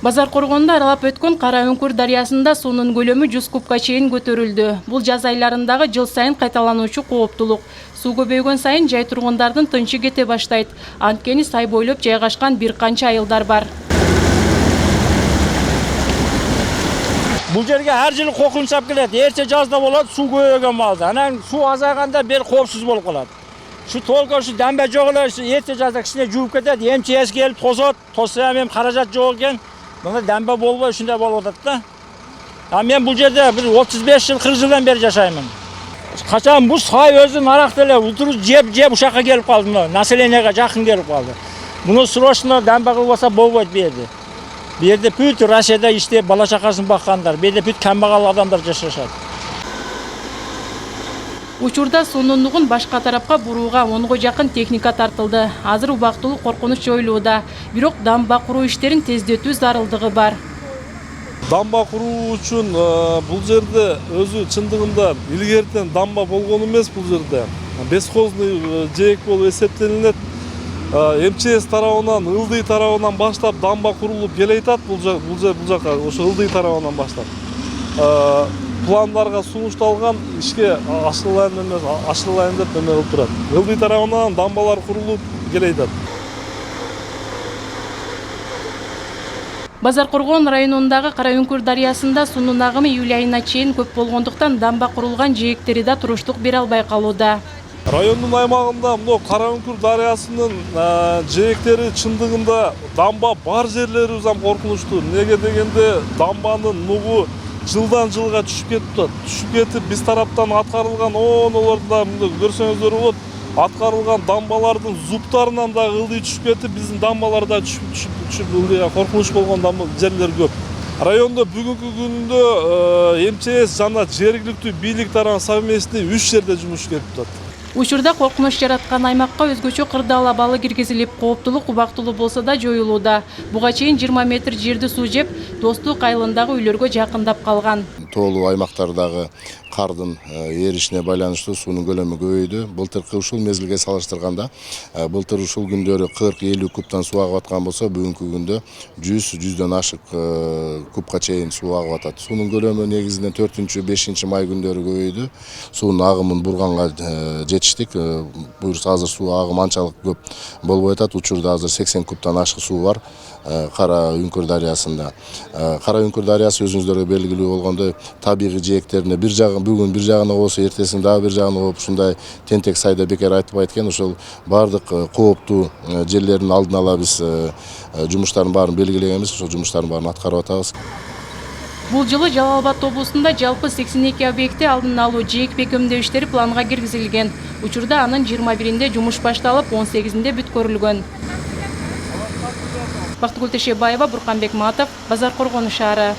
Базаркоргонду аралап өткөн Кара Үңкүр дарыясында суунун көлөмү 100 кубка чейин көтөрүлдү. Бул жаз айларындагы жыл сайын кайталануучу кооптулук. Суу көбөйгөн сайын жай тургундардын тынчы кете баштайт. Анткени сай бойлоп жайгашкан бир канча айылдар бар. Бул жерге ар жылы кокунчап келет. Эрте жазда болот, суу көбөйгөн балда. Анан суу азайганда бир коопсуз болуп калат. Толко дамба жок эле эрте жазда кичине жууп кетет, МЧС келип тосот. Тосса эми каражат жок экен. Мына дамба болбой ушундай болуп атат да. А мен бул жерде бир 35 жыл, 40 жылдан бери жашаймын. Качан бул сай өзүн арак эле утуруп жеп ушакка келип калды, населенияга жакын келип калды. Муну срочно дамба кылбаса болбойт бу жерде. Бу жерде бүт Россияда иштеп бала чакасын баккандар, бу жерде бүт камбагал адамдар жашашат. Учурда суунун нугун башка тарапка бурууга 10го жакын техника тартылды. Азыр убактылуу коркунуч жоюлууда. Бирок дамба куруу иштерин тездетүү зарылдыгы бар. Дамба куруу үчүн бул жерде өзү чындыгында илгертен дамба болгон эмес бул жерде. Бесхозный жээк болуп эсептелинет. МЧС тарабынан, ылдый тарабынан баштап дамба курулуп келе атат бул жака, ошо ылдый тарабынан баштап. Пландарга сунушталган ишке ашырылайын деп эме кылып турат. Ылдый тарабынан дамбалар курулуп келе атат. Базаркоргон районундагы Кара Үңкүр дарыясында суунун агымы июль айына чейин көп болгондуктан дамба курулган жээктери да туруштук бере албай калууда. Райондун аймагында мына Кара Үңкүр дарыясынын жээктери чындыгында дамба бар жерлери узам коркунучтуу. Неге дегенде дамбанын нугу жылдан жылга түшүп кетип атат. Түшүп кетип биз тараптан аткарылган олорда көрсөңүздөр болот. Аткарылган дамбалардын зуптарынан да ылдый түшүп кетип, биздин дамбалар да түшүп ылдыйга коркунуч болгон жерлер көп. Райондо бүгүнкү күндө МЧС жана жергиликтүү бийлик тарабынан совместный 3 жерде жумуш иштеп атат. Учурда коркунуч жараткан аймакка өзгөчө кырдаал абалы киргизилип, кооптулук убактылуу болсо да жоюлууда. Буга чейин 20 метр жерди суу жеп, Достук айылындагы үйлөргө жакындап калган. Тоолуу аймактардагы кардын эришине байланыштуу суунун көлөмү көбөйдү. Былтыркы ушул мезгилге салыштырганда, былтыр ушул күндөрү 40-50 кубтан суу агып аткан болсо, бүгүнкү күндө 100-100дөн ашык кубка чейин суу агып атат. Суунун көлөмү негизинен 4-5 май күндөрү көбөйдү. Суунун агымын бурганга жетиштик. Азыр суу агымы анчалык көп болбой атат. Учурда азыр 80 кубтан ашык суу бар Кара Үңкүр дарыясында. Кара Үңкүр дарыясы өзүңүздөргө белгилүү болгондой табигый жээктерине бүгүн бир жагына болсо, эртесин дагы бир жагына болуп, ушундай тентек сайда бекер айтпайт экен. Ошол бардык кооптуу жерлердин алдын ала биз жумуштардын баарын белгилегенбиз, ошол жумуштардын баарын аткарып атабыз. Бул жылы Жалал Абад облусунда жалпы 82 объектте алдын алуу жээк бекемдөө иштери планга киргизилген. Учурда анын 21-нде жумуш башталып, 18-нде бүткөрүлгөн. Бактыгүл Тешебаева, Бурканбек Матов, Базаркоргон шаары.